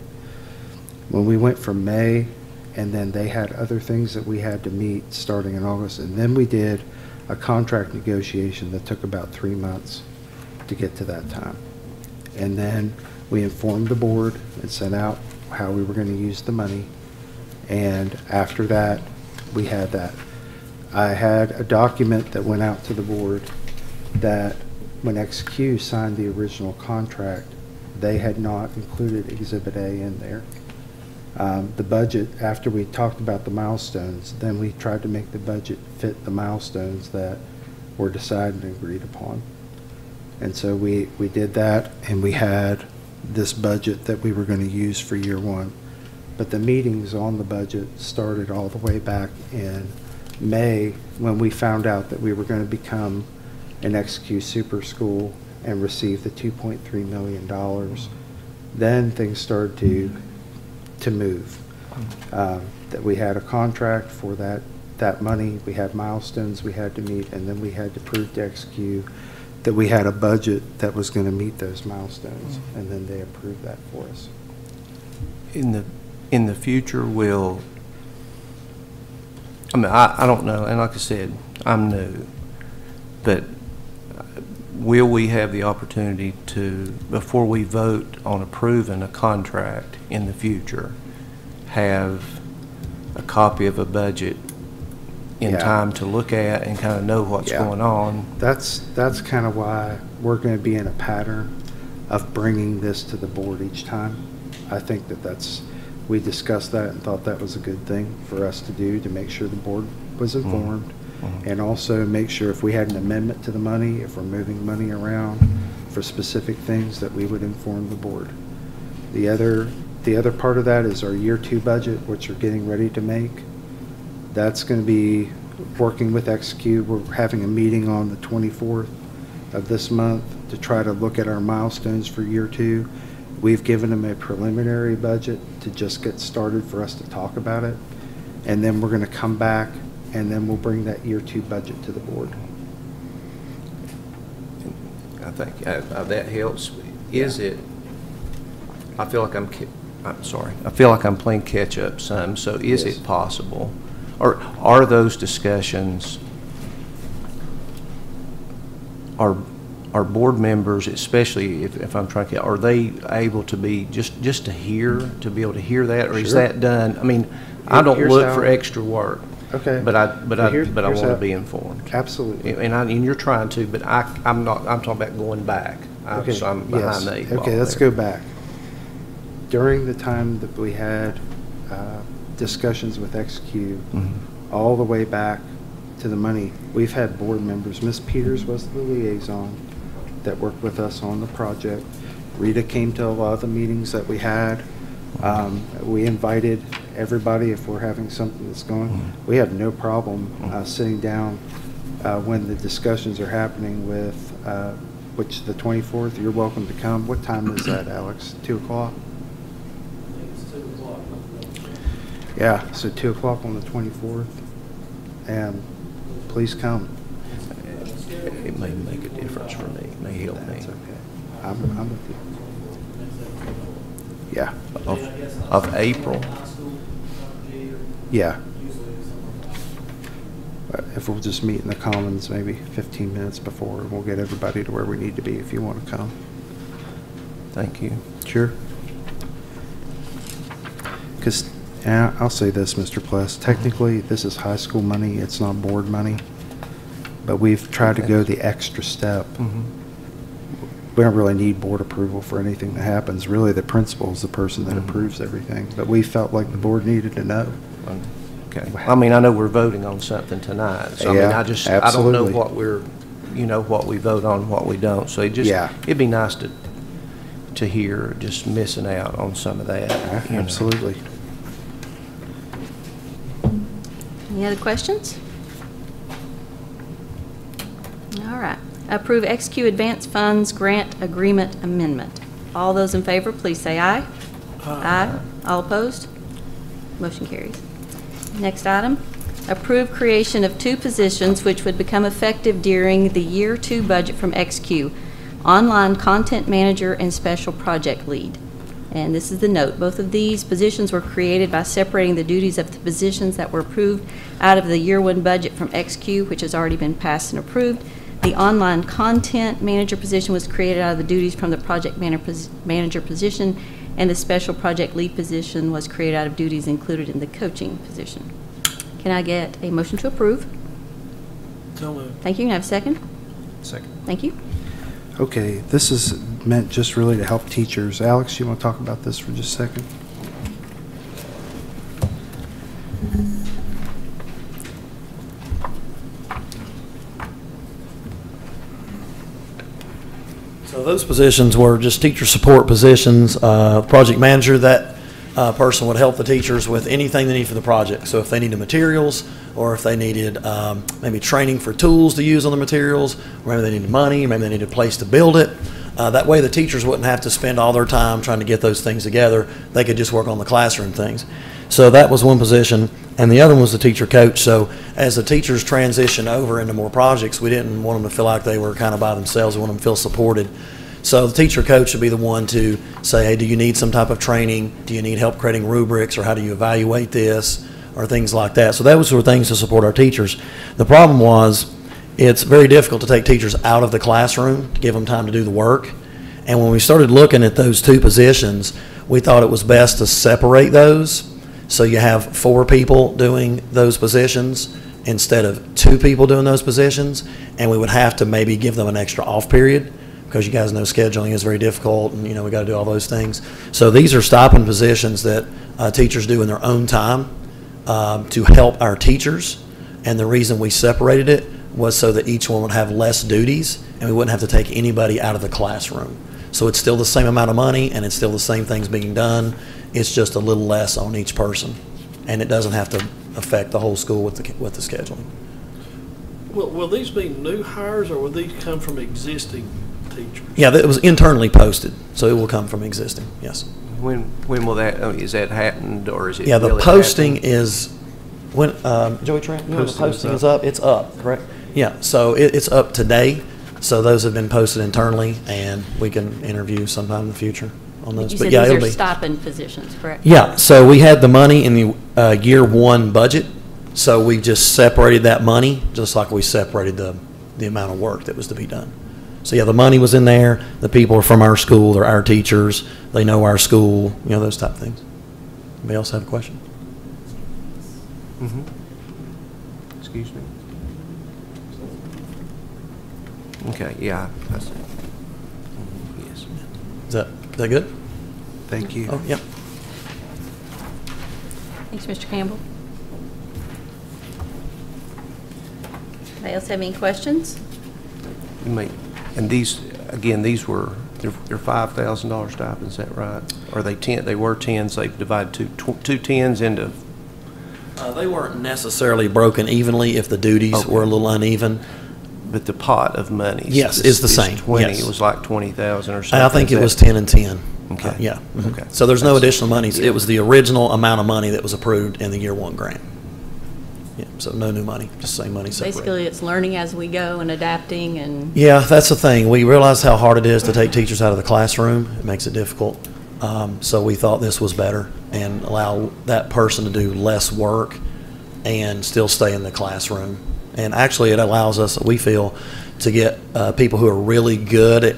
When we went from May, and then they had other things that we had to meet starting in August, and then we did a contract negotiation that took about 3 months to get to that time. And then we informed the board and sent out how we were going to use the money. And after that, we had that. I had a document that went out to the board that when XQ signed the original contract, they had not included Exhibit A in there. The budget, after we talked about the milestones, then we tried to make the budget fit the milestones that were decided and agreed upon. And so we did that, and we had this budget that we were going to use for year one. But the meetings on the budget started all the way back in May when we found out that we were going to become an XQ super school and receive the $2.3 million. Then things started to move. That we had a contract for that money, we had milestones we had to meet, and then we had to prove to XQ that we had a budget that was going to meet those milestones, and then they approved that for us. In the future, will, I mean, I don't know, and like I said, I'm new, but will we have the opportunity to, before we vote on approving a contract in the future, have a copy of a budget in Yeah. time to look at and kind of know what's Yeah. going on. That's kind of why we're going to be in a pattern of bringing this to the board each time. I think we discussed that and thought that was a good thing for us to do, to make sure the board was informed, and also make sure if we had an amendment to the money, if we're moving money around for specific things, that we would inform the board. The other part of that is our year 2 budget, which we're getting ready to make. That's going to be working with XQ. We're having a meeting on the 24th of this month to try to look at our milestones for year 2. We've given them a preliminary budget to just get started for us to talk about it. And then we're going to come back and then we'll bring that year 2 budget to the board. I think that helps. Is it, I feel like I feel like I'm playing catch up some, so is Yes. it possible? Or are those discussions, are board members, especially if I'm trying to, are they able to be, just to be able to hear that? Or is Sure. that done? I mean, I don't Here's look how- for extra work. Okay. But I Here's want to how- be informed. Absolutely. And you're trying to, but I'm not, I'm talking about going back. Okay, So I'm yes. behind the 8 ball Okay, let's there. go back. During the time that we had discussions with XQ, all the way back to the money, we've had board members. Ms. Peters was the liaison that worked with us on the project. Rita came to a lot of the meetings that we had. We invited everybody if we're having something that's going. We have no problem sitting down when the discussions are happening with, which the 24th, you're welcome to come. What time is that, Alex? 2 o'clock? Yeah, so 2 o'clock on the 24th, and please come. It may make a difference for me, it may help me. That's okay. I'm with you. Yeah. Of April. Yeah. If we'll just meet in the Commons maybe 15 minutes before, and we'll get everybody to where we need to be if you want to come. Thank you. Sure. Because, I'll say this, Mr. Pless, technically, this is high school money, it's not board money, but we've tried to go the extra step. We don't really need board approval for anything that happens. Really, the principal is the person that approves everything, but we felt like the board needed to know. Okay. I mean, I know we're voting on something tonight, so I mean, Yeah, I don't absolutely. know what what we vote on, what we don't. So it'd be nice to hear, just missing out on some of that. Absolutely. Any other questions? All right. Approve XQ Advance Funds Grant Agreement Amendment. All those in favor, please say aye. Aye. All opposed? Motion carries. Next item, approve creation of 2 positions which would become effective during the Year 2 budget from XQ, Online Content Manager and Special Project Lead. And this is the note. Both of these positions were created by separating the duties of the positions that were approved out of the Year 1 budget from XQ, which has already been passed and approved. The Online Content Manager position was created out of the duties from the Project Manager position, and the Special Project Lead position was created out of duties included in the coaching position. Can I get a motion to approve? So moved. Thank you. Can I have a second? Second. Thank you. Okay, this is meant just really to help teachers. Alex, you want to talk about this for just a second? So those positions were just teacher support positions. Project manager, that person would help the teachers with anything they need for the project. So if they needed materials, or if they needed maybe training for tools to use on the materials, or maybe they needed money, maybe they needed a place to build it. That way the teachers wouldn't have to spend all their time trying to get those things together. They could just work on the classroom things. So that was one position, and the other one was the teacher coach. So as the teachers transition over into more projects, we didn't want them to feel like they were kind of by themselves. We want them to feel supported. So the teacher coach would be the one to say, hey, do you need some type of training? Do you need help creating rubrics, or how do you evaluate this, or things like that? So those were things to support our teachers. The problem was it's very difficult to take teachers out of the classroom to give them time to do the work. And when we started looking at those 2 positions, we thought it was best to separate those. So you have 4 people doing those positions, instead of 2 people doing those positions, and we would have to maybe give them an extra off period, because you guys know scheduling is very difficult, and we got to do all those things. So these are stipend positions that teachers do in their own time to help our teachers, and the reason we separated it was so that each one would have less duties, and we wouldn't have to take anybody out of the classroom. So it's still the same amount of money, and it's still the same things being done. It's just a little less on each person, and it doesn't have to affect the whole school with the scheduling. Will these be new hires, or will these come from existing teachers? Yeah, it was internally posted, so it will come from existing, yes. When will that, is that happened, or is it? Yeah, the really posting happened? is, when, Joey Trent, the posting is up. up, it's up, correct? Yeah, so it's up today, so those have been posted internally, and we can interview sometime in the future on those. You But said yeah, these it'll are be. stipend positions, correct? Yeah, so we had the money in the year 1 budget, so we just separated that money, just like we separated the amount of work that was to be done. So yeah, the money was in there, the people are from our school, they're our teachers, they know our school, those type of things. Anybody else have a question? Excuse me. Okay, yeah. I see. Yes. Is that good? Thank you. Oh, yeah. Thanks, Mr. Campbell. Anybody else have any questions? And these, again, they're $5,000 stipends, is that right? Or they were 10s, they've divided two 10s into. They weren't necessarily broken evenly if the duties were a little uneven. But the pot of money is the same. 20. Yes. It was like 20,000 or something. I think it was 10 and 10. Okay. Yeah. Mhm. Okay. So there's no additional monies. It was the original amount of money that was approved in the year 1 grant. Yeah. So no new money, just same money separate. Basically, it's learning as we go and adapting and. Yeah, that's the thing. We realize how hard it is to take teachers out of the classroom. It makes it difficult. So we thought this was better and allow that person to do less work and still stay in the classroom. And actually, it allows us, we feel, to get people who are really good at,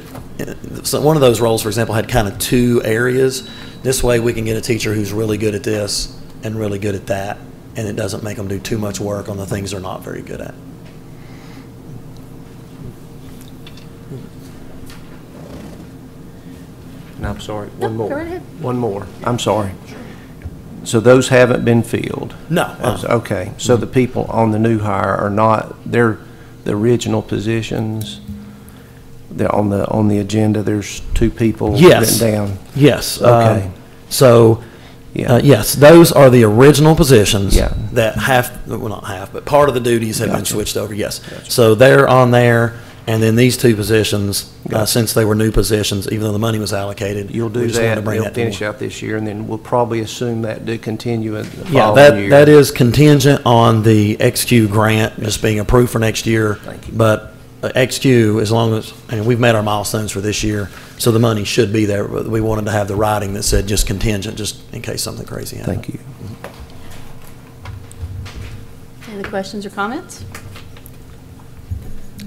so one of those roles, for example, had kind of 2 areas. This way we can get a teacher who's really good at this and really good at that, and it doesn't make them do too much work on the things they're not very good at. And I'm sorry, No, one more. go right ahead. One more. I'm sorry. So those haven't been filled? No. Okay. So the people on the new hire are not, they're the original positions? They're on the agenda, there's 2 people Yes. written down? Yes. Okay. Yes, those are the original positions Yeah. that not half, but part of the duties have been Gotcha. switched over, yes. So they're on there, and then these 2 positions, since they were new positions, even though the money was allocated. You'll do we just wanted that, to bring they'll that to finish board. out this year, and then we'll probably assume that to continue in the Yeah, following year. that is contingent on the XQ grant just being approved for next year. Thank you. But XQ, as long as, and we've met our milestones for this year, so the money should be there. But we wanted to have the writing that said just contingent, just in case something crazy happened. Thank you. Any other questions or comments?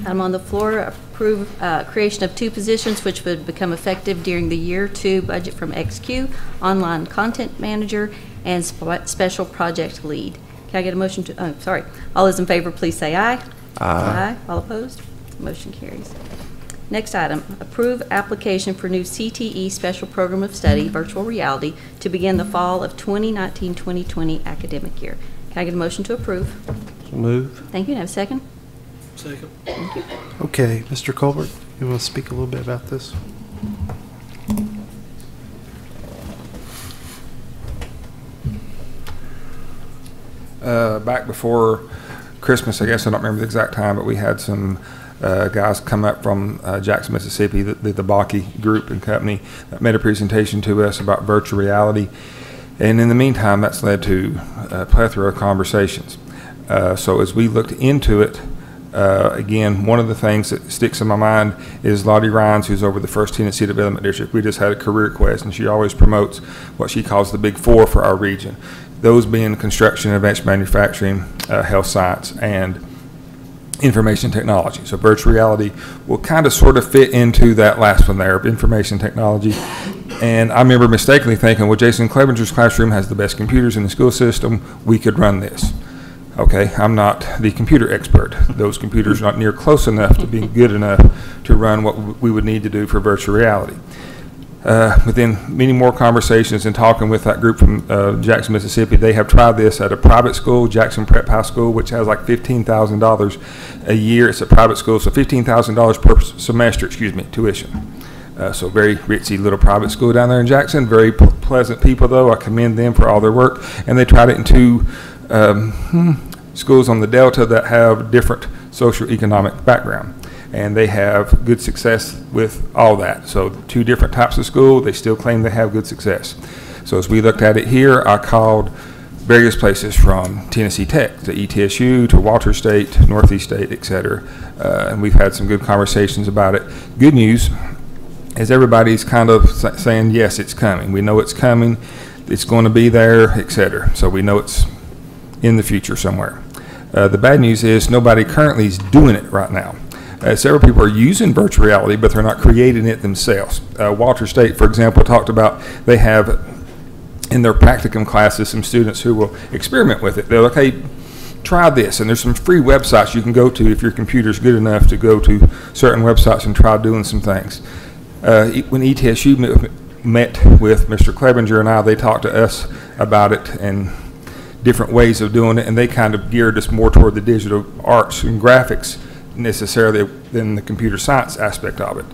Item on the floor, approve creation of 2 positions which would become effective during the year 2 budget from XQ, online content manager and special project lead. Can I get a motion to, all those in favor, please say aye. Aye. All opposed? Motion carries. Next item, approve application for new CTE Special Program of Study, Virtual Reality, to begin the fall of 2019-2020 academic year. Can I get a motion to approve? So move. Thank you. And have a second? Second. Thank you. Okay, Mr. Colbert, you want to speak a little bit about this? Back before Christmas, I guess, I don't remember the exact time, but we had some guys come up from Jackson, Mississippi, the Baki group and company, that made a presentation to us about virtual reality. And in the meantime, that's led to a plethora of conversations. So as we looked into it, again, one of the things that sticks in my mind is Lottie Rhines, who's over the First Tennessee Development District. We just had a career quest, and she always promotes what she calls the Big Four for our region. Those being construction, advanced manufacturing, health science, and information technology. So virtual reality will kind of sort of fit into that last one there, information technology. And I remember mistakenly thinking, well, Jason Clevenger's classroom has the best computers in the school system. We could run this. Okay, I'm not the computer expert. Those computers are not near close enough to be good enough to run what we would need to do for virtual reality. Within many more conversations and talking with that group from Jackson, Mississippi, they have tried this at a private school, Jackson Prep High School, which has like $15,000 a year. It's a private school, so $15,000 per semester, tuition. So very ritzy little private school down there in Jackson. Very pleasant people, though. I commend them for all their work. And they tried it in 2 schools on the Delta that have different socioeconomic background. And they have good success with all that. So 2 different types of school, they still claim they have good success. So as we looked at it here, I called various places from Tennessee Tech to ETSU to Walters State, Northeast State, etc. And we've had some good conversations about it. Good news is everybody's kind of saying, yes, it's coming. We know it's coming. It's going to be there, etc. So we know it's in the future somewhere. The bad news is nobody currently is doing it right now. Several people are using virtual reality, but they're not creating it themselves. Walters State, for example, talked about they have in their practicum classes some students who will experiment with it. They're like, hey, try this. And there's some free websites you can go to if your computer's good enough to go to certain websites and try doing some things. When ETSU met with Mr. Clevenger and I, they talked to us about it and different ways of doing it, and they kind of geared us more toward the digital arts and graphics necessarily than the computer science aspect of it.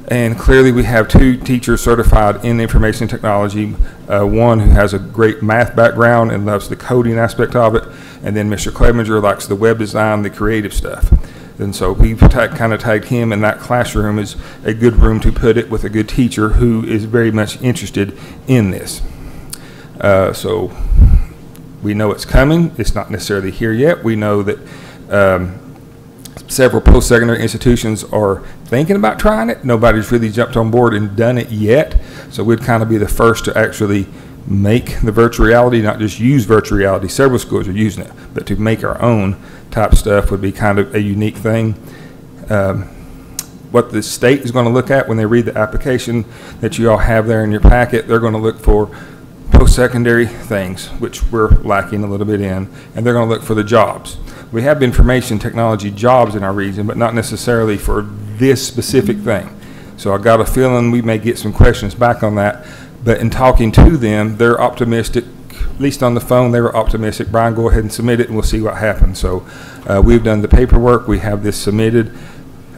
And clearly we have 2 teachers certified in information technology, one who has a great math background and loves the coding aspect of it, and then Mr. Clevenger likes the web design, the creative stuff. And so we've kind of tagged him in that classroom as a good room to put it with a good teacher who is very much interested in this. So we know it's coming. It's not necessarily here yet. We know that several post-secondary institutions are thinking about trying it. Nobody's really jumped on board and done it yet. So we'd kind of be the first to actually make the virtual reality, not just use virtual reality. Several schools are using it, but to make our own type stuff would be kind of a unique thing. What the state is going to look at when they read the application that you all have there in your packet, they're going to look for post-secondary things, which we're lacking a little bit in, and they're going to look for the jobs. We have information technology jobs in our region, but not necessarily for this specific thing. So I got a feeling we may get some questions back on that, but in talking to them, they're optimistic. At least on the phone, they were optimistic. Brian, go ahead and submit it, and we'll see what happens. So we've done the paperwork. We have this submitted,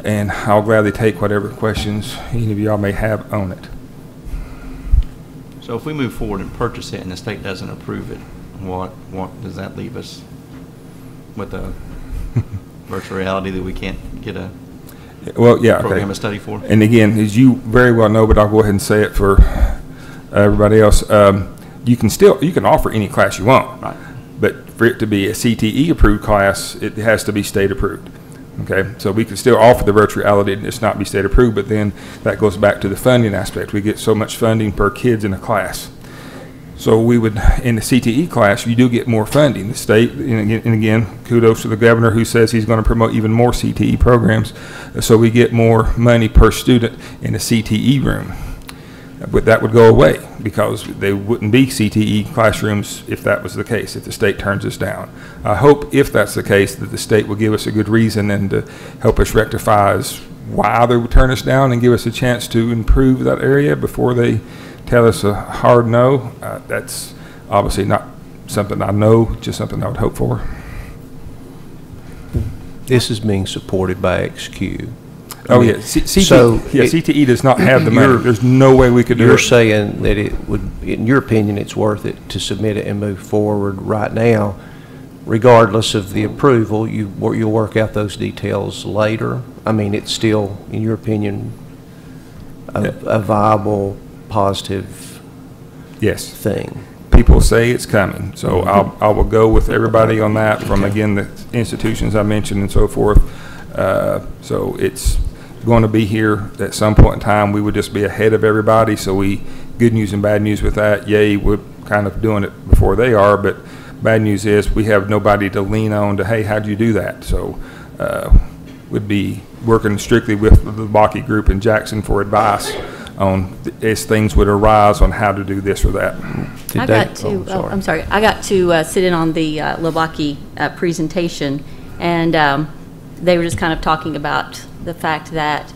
and I'll gladly take whatever questions any of y'all may have on it. So if we move forward and purchase it and the state doesn't approve it, what does that leave us with a virtual reality that we can't get a program of study for? And again, as you very well know, but I'll go ahead and say it for everybody else, you can offer any class you want, right? But for it to be a CTE approved class, it has to be state approved. Okay, so we can still offer the virtual reality and it's not be state approved, but then that goes back to the funding aspect. We get so much funding per kids in a class. So we would, in the CTE class, you do get more funding. The state, and again, kudos to the governor who says he's going to promote even more CTE programs. So we get more money per student in the CTE room. But that would go away because they wouldn't be CTE classrooms if that was the case, if the state turns us down. I hope if that's the case that the state will give us a good reason and to help us rectify why they would turn us down and give us a chance to improve that area before they tell us a hard no. That's obviously not something I know, just something I would hope for. This is being supported by XQ. Oh, yeah. CTE does not have the money. There's no way we could do it. You're saying that it would, in your opinion, it's worth it to submit it and move forward right now, regardless of the approval. You'll work out those details later. I mean, it's still, in your opinion, a viable, positive thing. People say it's coming, so I will go with everybody on that from, again, the institutions I mentioned and so forth. So it's going to be here at some point in time. We would just be ahead of everybody, so good news and bad news with that. Yay, we're kind of doing it before they are, but bad news is we have nobody to lean on to, hey, how'd you do that? So we'd be working strictly with the Bakke group in Jackson for advice as things would arise on how to do this or that. I got to, I'm sorry, I got to sit in on the Lubbock presentation, and they were just kind of talking about the fact that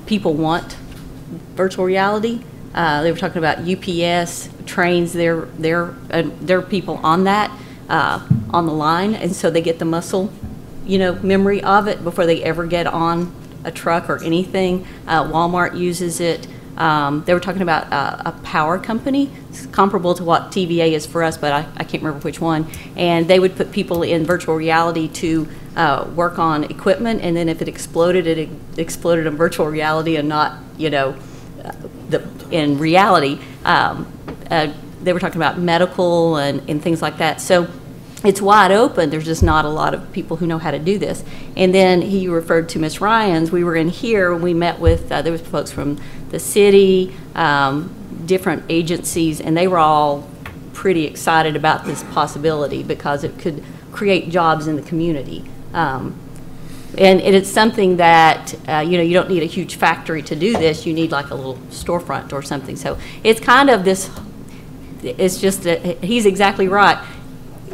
people want virtual reality. They were talking about UPS trains their people on that, on the line, and so they get the muscle, memory of it before they ever get on a truck or anything. Walmart uses it. They were talking about a power company. It's comparable to what TVA is for us, but I can't remember which one. And they would put people in virtual reality to work on equipment, and then if it exploded in virtual reality and not, in reality. They were talking about medical and things like that. So it's wide open. There's just not a lot of people who know how to do this. And then he referred to Miss Ryan's. We were in here and we met with, there was folks from the city, different agencies, and they were all pretty excited about this possibility because it could create jobs in the community. And it's something that, you don't need a huge factory to do this. You need like a little storefront or something. So it's kind of this, it's just, he's exactly right.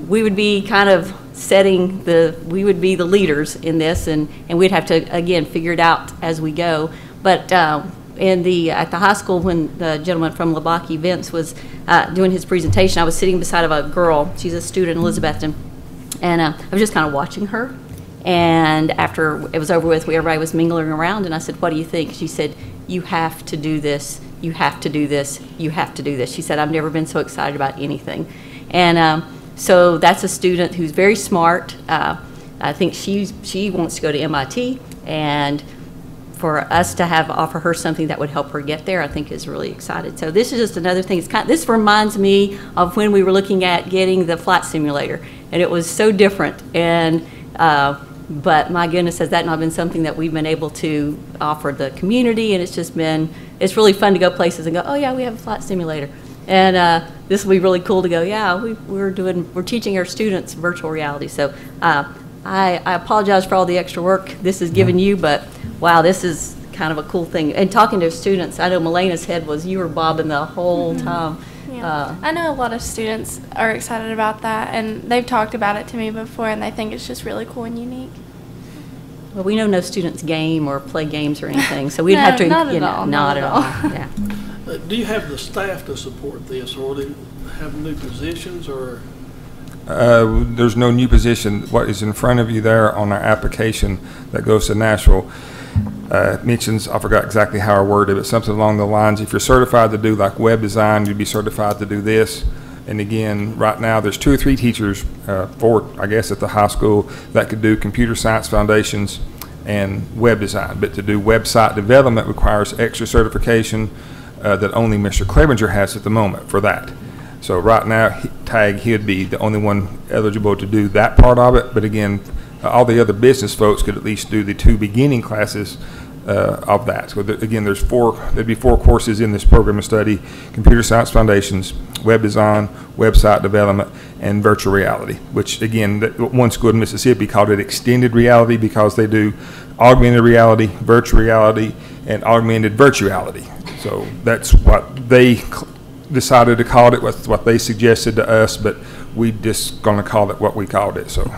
We would be kind of we would be the leaders in this, and we'd have to, again, figure it out as we go. But at the high school, when the gentleman from Lubbock, Vince, was doing his presentation, I was sitting beside of a girl. She's a student in Elizabethton, and I was just kind of watching her. And after it was over with, everybody was mingling around, and I said, "What do you think?" She said, "You have to do this. You have to do this. You have to do this." She said, "I've never been so excited about anything." And so that's a student who's very smart. I think she wants to go to MIT, and for us to offer her something that would help her get there, I think is really excited. So this is just another thing. This reminds me of when we were looking at getting the flight simulator, and it was so different. And but my goodness, has that not been something that we've been able to offer the community? And it's really fun to go places and go, oh yeah, we have a flight simulator. And this will be really cool to go, yeah, we're teaching our students virtual reality. So I apologize for all the extra work this has given you, but wow, this is kind of a cool thing. And talking to students, I know Melena's head was, you were bobbing the whole time. Yeah. I know a lot of students are excited about that, and they've talked about it to me before, and they think it's just really cool and unique. Well, we know no students game or play games or anything, so we'd have to, not at all. Yeah. Do you have the staff to support this, or do you have new positions, or? There's no new position. What is in front of you there on our application that goes to Nashville mentions, I forgot exactly how I worded it, but something along the lines, if you're certified to do like web design, you'd be certified to do this. And again, right now there's 2 or 3 teachers, 4, I guess, at the high school that could do computer science foundations and web design. But to do website development requires extra certification that only Mr. Clevenger has at the moment for that. So right now, he'd be the only one eligible to do that part of it. But again, all the other business folks could at least do the 2 beginning classes of that. So again, there'd be 4 courses in this program of study: computer science foundations, web design, website development, and virtual reality, which again, one school in Mississippi called it extended reality because they do augmented reality, virtual reality, and augmented virtuality. So that's what they decided to call it, what they suggested to us, but we just going to call it what we called it. So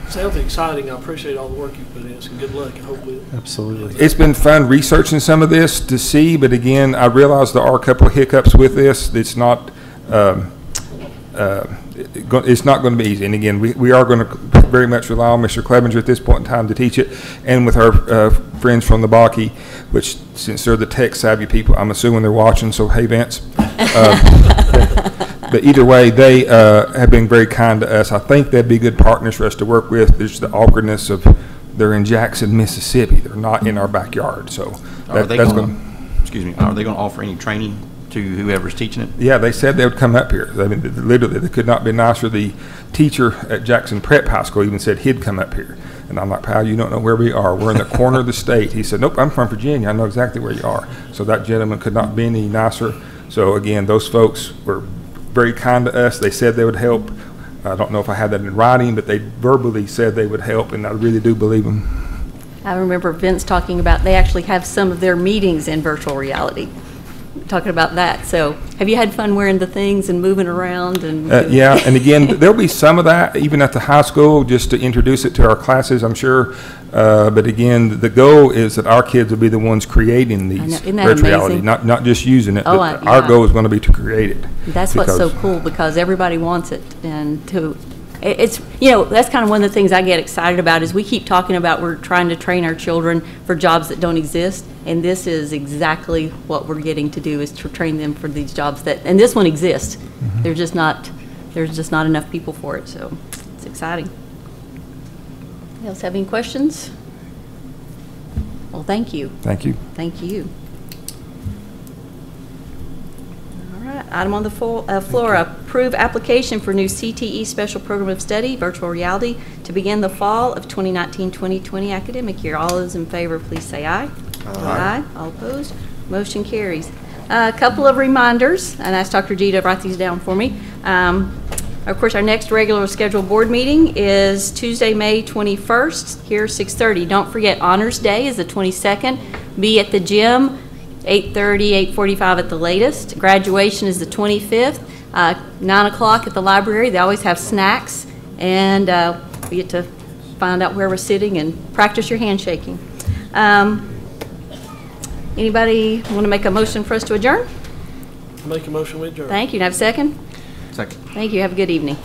sounds exciting. I appreciate all the work you put in, so good luck, and hopefully. Absolutely. It's been fun researching some of this to see, but again, I realize there are a couple of hiccups with this. It's not it's not going to be easy. And again, we are going to very much rely on Mr. Clevenger at this point in time to teach it, and with our friends from the Baki, which since they're the tech savvy people, I'm assuming they're watching, so hey Vince. But either way, they have been very kind to us. I think they'd be good partners for us to work with. There's the awkwardness of they're in Jackson, Mississippi. They're not in our backyard. So are they going to offer any training to whoever's teaching it? Yeah, they said they would come up here. I mean, literally, they could not be nicer. The teacher at Jackson Prep High School even said he'd come up here. And I'm like, pal, you don't know where we are. We're in the corner of the state. He said, nope, I'm from Virginia. I know exactly where you are. So that gentleman could not be any nicer. So again, those folks were very kind to us. They said they would help. I don't know if I had that in writing, but they verbally said they would help, and I really do believe them. I remember Vince talking about they actually have some of their meetings in virtual reality, talking about that. So have you had fun wearing the things and moving around? And yeah, and again, there'll be some of that even at the high school, just to introduce it to our classes, I'm sure. But again, the goal is that our kids will be the ones creating these virtual reality, not just using it. But our goal is going to be to create it. That's what's so cool, because everybody wants it, and it's, you know, that's kind of one of the things I get excited about is we keep talking about we're trying to train our children for jobs that don't exist, and this is exactly what we're getting to do, is to train them for these jobs that, and this one exists. Mm-hmm. There's just not enough people for it, so it's exciting. Anyone else have any questions? Well, thank you. Thank you. Thank you. All right, item on the floor, approve application for new CTE Special Program of Study, Virtual Reality, to begin the fall of 2019-2020 academic year. All those in favor, please say aye. Aye. All opposed? Motion carries. A couple of reminders, and I asked Dr. G to write these down for me. Of course, our next regular scheduled board meeting is Tuesday, May 21st, here 6:30. Don't forget, Honors Day is the 22nd. Be at the gym, 8:30, 8:45 at the latest. Graduation is the 25th, 9 o'clock at the library. They always have snacks, and we get to find out where we're sitting and practice your handshaking. Anybody want to make a motion for us to adjourn? Make a motion, we adjourn. Thank you. Have a second? Second. Thank you. Have a good evening.